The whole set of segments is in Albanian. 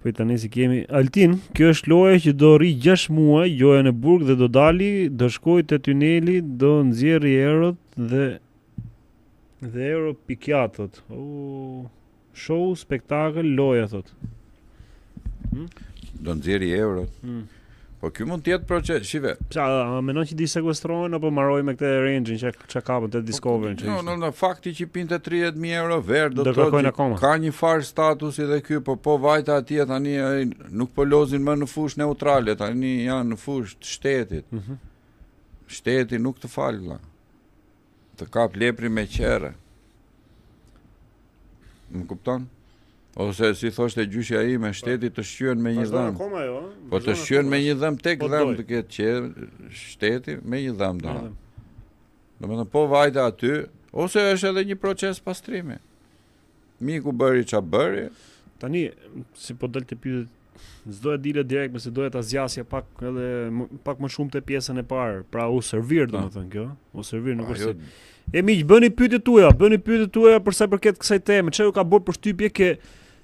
Po tani si kemi Altin, kjo është loja që do rri 6 muaj Johannesburg dhe do dali, do shkoj te tuneli, do nxjerrë eurot dhe euro pikjat thot. Show, spektakël, loja thot. Do nxjerrë eurot. Po ky mund të jetë proces, shive. Mendon që disekuestrohen apo mbaroj me këtë range-in që kapën te Discovery? Në fakti që pinte 30.000 euro ver do të thotë ka një farë statusi dhe ky, po vajta atje tani nuk po lozin më në fushë neutrale, tani janë në fushë të shtetit. Shteti nuk të fal vëlla. Të kap lepri me qerre. Më kupton? Ose si thoshte gjyshja ime, shteti të shqyen me një dhëm. Po të shqyen me një dhëm tek dhëm të ketë qenë shteti me një dhëm do. Domethënë po vajte aty, ose është edhe një proces pastrimi. Miku bëri ç'a bëri. Tani si po dal të pyet, s'do e dile direkt, mëse doja ta zgjasja pak më shumë te pjesën e parë. Pra u servir domethënë kjo, u servir nuk është. E miq, bëni pyetjet tuaja për sa i përket kësaj teme. Çfarë ka bërë përshtypje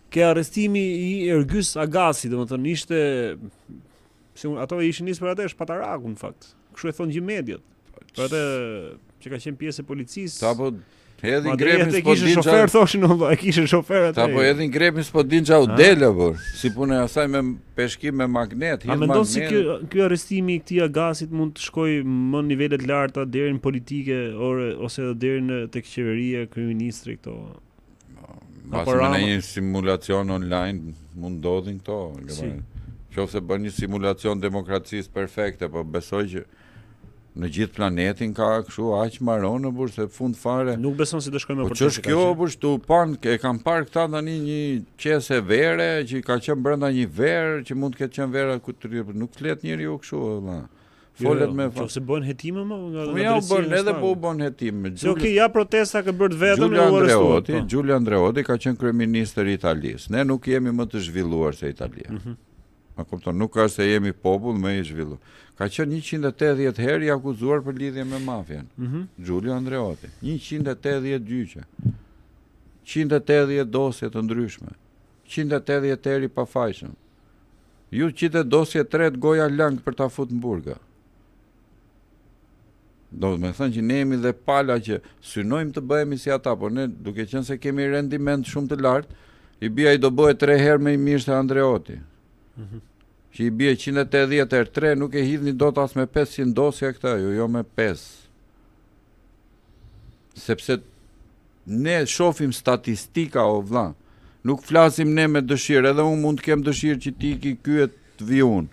ke arrestimi i Ergys Agasi, domethënë ishte ato ishin nis për atë Shpataraku në fakt. Kështu e thon gjithë mediat. Për atë që ka qenë pjesë e policisë. Apo hedhin gremin s'po din çfarë. Shofer thoshin, e kishte shofer atë. Apo hedhin gremin s'po din çau dele por. Si puna e asaj me peshkim me magnet, A mendon si ky arrestimi i këtij Agasit mund të shkojë më në nivele të larta deri në politike ose deri në tek qeveria, kryeministri këto? Pasi në një simulacion online mund ndodhin këto. Qofse bën një simulacion demokracisë perfekte, po besoj që në gjithë planetin ka kështu aq maronë burr se fund fare. Nuk beson se do shkojmë për ç'është kjo burr, tu pan e kam parë këta tani një qese vere që ka qenë brenda një verë që mund të ketë qenë vera ku nuk flet njeriu kështu valla. Folet me fat. Nëse bën hetime më nga ja u bën edhe po u bën hetime. Okej, ja protesta ka bërë vetëm Giulio Andreotti ka qenë kryeministër i Italisë. Ne nuk jemi më të zhvilluar se Italia. Ma kupton, nuk ka se jemi popull më i zhvilluar. Ka qenë 180 herë i akuzuar për lidhje me mafian. Giulio Andreotti, 180 gjyqe. 180 dosje të ndryshme. 180 herë i pafajshëm. Ju qitë dosje 3 goja lang për ta fut në burga. Do me thënë që ne jemi dhe pala që synojmë të bëhemi si ata, por ne duke qenë se kemi rendiment shumë të lartë, i bia i do bëhet 3 herë me i mirë se Andreotti. Që i bie 180 herë 3, nuk e hidhni dot as me 500 dosja këta, jo me 5. Sepse ne shohim statistika o vlla. Nuk flasim ne me dëshirë, edhe unë mund të kem dëshirë që ti ki kyet të vi unë.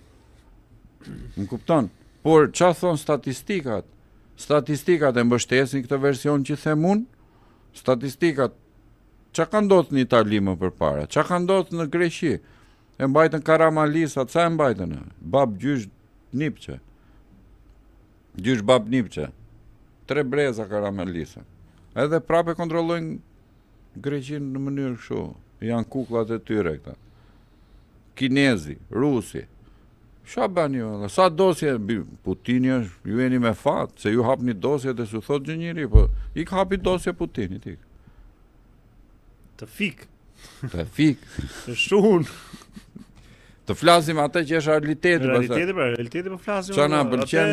Më kupton? Por ç'a thon statistikat? Statistikat e mbështesin këtë version që them unë. Statistikat ç'a ka ndodhur në Itali më përpara? Ç'a ka ndodhur në Greqi? E mbajtën Karamalisat, sa e mbajtën? Bab gjysh Nipçe. Gjysh bab Nipçe. 3 breza Karamalisa. Edhe prapë kontrollojnë Greqinë në mënyrë kështu. Janë kukullat e tyre këta. Kinezi, rusi. Qa bani ju? Sa dosje, Putini është, ju jeni me fat, se ju hapni dosje dhe su thot gjë njëri, po i ka hapi dosje Putini, ti. Të fik. Të fik. Të shun. Të flasim atë që është realiteti. Realiteti po flasim. Qa na pëlqen?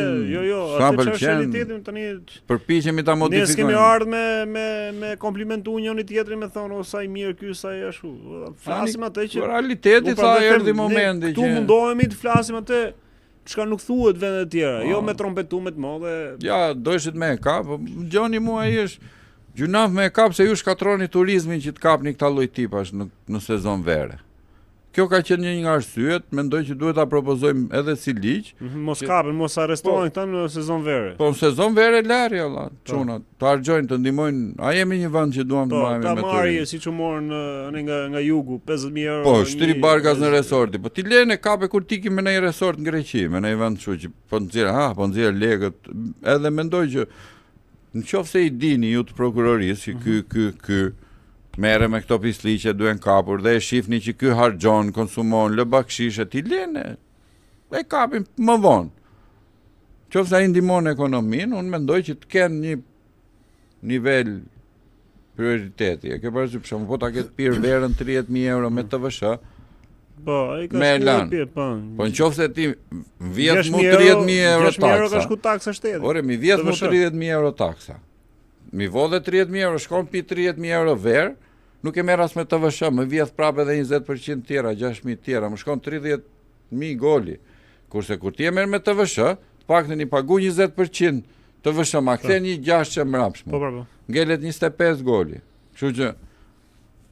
Atë që është realiteti tani. Përpiqemi ta modifikojmë. Ne kemi ardhur me komplimentu njëri tjetrin me thonë o sa i mirë ky sa i ashtu. Flasim atë që realiteti tha erdhi momenti që tu mundohemi të flasim atë çka nuk thuhet vende të tjera, jo me trompetume të mëdha. Ja, do ishit me kap, gjoni mua ai është gjunaf me kap se ju shkatroni turizmin që të kapni këta lloj tipash në sezon vere. Kjo ka qenë një nga arsyet, mendoj që duhet ta propozojmë edhe si ligj. Mos kapen, mos arrestojnë këta në sezon vere. Po në sezon vere larë valla, çuna, të harxojnë, të ndihmojnë. A jemi një vend që duam të marrim me turizëm? Po, ta marrë siç u morën nga jugu, 50.000 euro. Po, shtri barkas në resorti. Po ti lene kape kur tikim me një resort në Greqi, me një vend kështu që po nxjerr lekët. Edhe mendoj që nëse i dini ju të prokurorisë që ky merre me këto pisliqe duhen kapur dhe e shihni që ky harxhon, konsumon, lë bakshishe, ti lene. E kapim më vonë. Qofse ai ndihmon ekonominë, unë mendoj që të kenë një nivel prioriteti. E ke parasysh për shembull, po ta ketë pirë verën 30.000 euro me TVSH. Po, ai ka Me lan. Po nëse ti vjet mu 30.000 euro taksa. 6.000 euro ka shku taksa shteti. Ore, mi vjet mu 30.000 euro taksa. Mi vodhe 30.000 euro, shkon pi 30.000 euro verë, nuk e merr as me TVSH, më vjet prapë edhe 20% tjera, 6.000 tjera, më shkon 30.000 goli. Kurse kur ti e merr me TVSH, të paktën i pagu 20% TVSH, ma kthe një 600 mbrapsht. Po. Ngelet 25 goli. Kështu që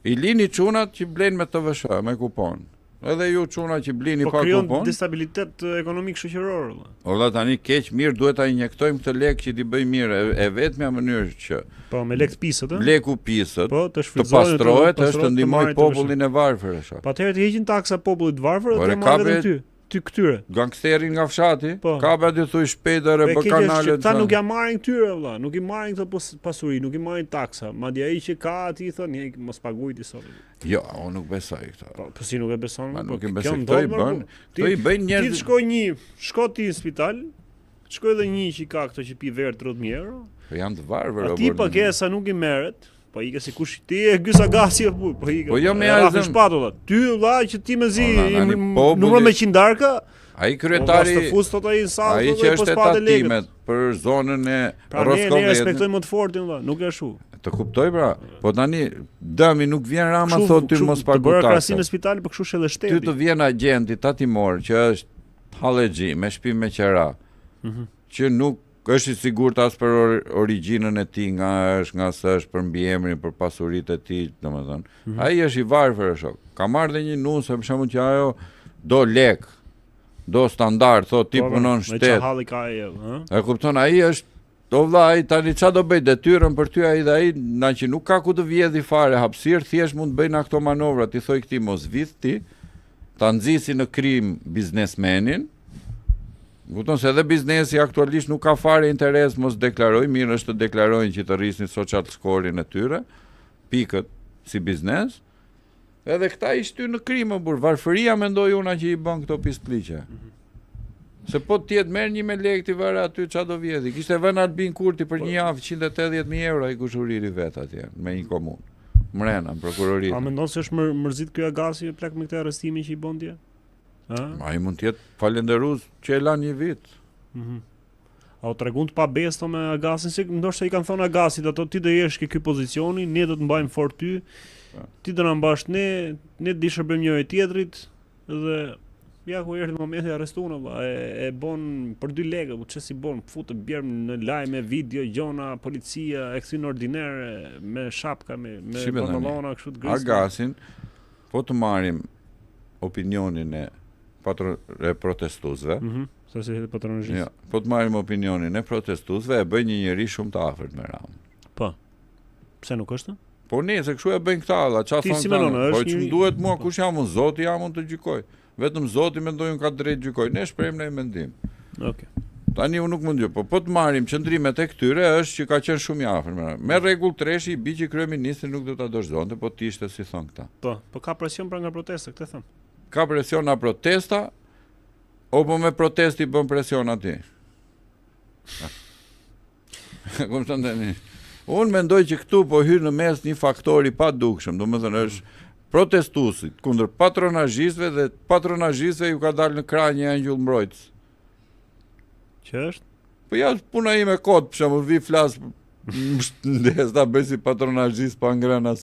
i lini çunat që blejnë me TVSH, me kupon. Edhe ju çuna që blini pa kupon. Po krijon destabilitet ekonomik shoqëror. Olla tani keq mirë duhet ta injektojmë këtë lek që t'i bëj mirë. E vetmja mënyrë që po me lek pisët, leku pisët, po të pastrohet është të ndihmoj popullin e varfër e shoh. Po atëherë të heqin taksa popullit të varfër dhe të marrin vetëm ty këtyre. Gangsterin nga fshati, ka ba dy thuj shpejt dhe bë kanalet. Ata nuk ja marrin këtyre vëlla, nuk i marrin këtë pasuri, nuk i marrin taksa. Madje ai që ka aty i thonë, mos paguaj ti sot. Jo, unë nuk besoj këtë. Po si nuk e beson? Po nuk e besoj këtë i bën. Këto i bëjnë njerëz. Ti shko ti në spital, shko edhe një që ka këto që pi verë 30.000 euro. Po janë të varfër. Ti pagesa nuk i merret. Po i ka si kush ti e gysa gasi po i ka. Po jo me asnjë shpatulla. Ty vëlla që ti mezi numër me qindarka. Ai kryetari të fus tot ai sa ai që është etatimet për zonën e Roskovës. Ne respektojmë më të fortin vëlla, nuk e ashtu. Të kuptoj pra, po tani dëmi nuk vjen Rama thotë ty mos pagu taksa. Bëra krahasim në spital, po kështu edhe shteti. Ty të vjen agenti tatimor që është hallexhi me shtëpi me qera. Që nuk është i sigurt as për origjinën e tij, nga se është për mbiemrin, për pasuritë e tij, domethënë. Ai është i varfër shok. Ka marrë dhe një nusë, për shembull që ajo do lek, do standard, thotë ti punon shtet. Me çhalli ka ai, ëh? E kupton, ai është do vlla, ai tani çfarë do bëj detyrën për ty ai dhe ai, na që nuk ka ku të vjedhi fare hapësirë, thjesht mund të bëjnë ato manovra, ti thoj këtij mos vith ti, ta nxisi në krim biznesmenin. Kupton se edhe biznesi aktualisht nuk ka fare interes mos deklaroj, mirë është të deklarojnë që të rrisnin social scorin e tyre, pikët si biznes. Edhe këta i shty në krim, burr, varfëria mendoj una që i bën këto piskliqe. Se po tjetë merr një me lekë ti vare aty ç'a do vjedhi. Kishte vënë Albin Kurti për një javë 180.000 euro ai kushuriri vet atje me një komunë. Mrena, prokurorinë. A mendon se është mërzit ky Agasi plak me këtë arrestimin që i bën dje? Ai mund të jetë falenderues që e la një vit. A u tregun të pabesto me Agasin, si ndoshta i kanë thonë Agasit, ato ti do jesh ke ky pozicioni, ne do të mbajmë fort ty. Ti do na mbash ne di shërbejmë njëri tjetrit dhe ja ku erdhi momenti arrestuan e bën për 2 lekë, po çesi bën, futë bjerm në lajme, video, gjona, policia, ekstraordinare me shapka, me pantallona kështu të grisë. Agasin po të marrim opinionin e protestuesve. Sa si patronazhi. Jo, po të marrim opinionin e protestuesve, e bën një njerëz shumë të afërt me Ramën. Po. Pse nuk është? Po se kështu e bëjnë këta, çfarë thonë? Si mënon, po ç'm duhet mua, kush jam unë, Zoti jam unë të gjykoj. Vetëm Zoti mendojun ka drejt gjykoj. Ne shprehim në mendim. Okej. Tani unë nuk mund jo, po të marrim qëndrimet e këtyre është që ka qenë shumë i afër me rregull treshi, i bi që kryeministri nuk do ta dorëzonte, po ti ishte si thon këta. Po ka presion pra nga protesta, këtë them. Ka presion nga protesta, apo me protesti bën presion aty. Kupton tani? Unë mendoj që këtu po hyn në mes një faktor i padukshëm, domethënë është protestuesit kundër patronazhistëve dhe patronazhistëve ju ka dalë në krah një angjëll mbrojtës. Që është? Po ja puna ime kod, për shembull, vi flas ndes ta bëj si patronazhist pa ngrënë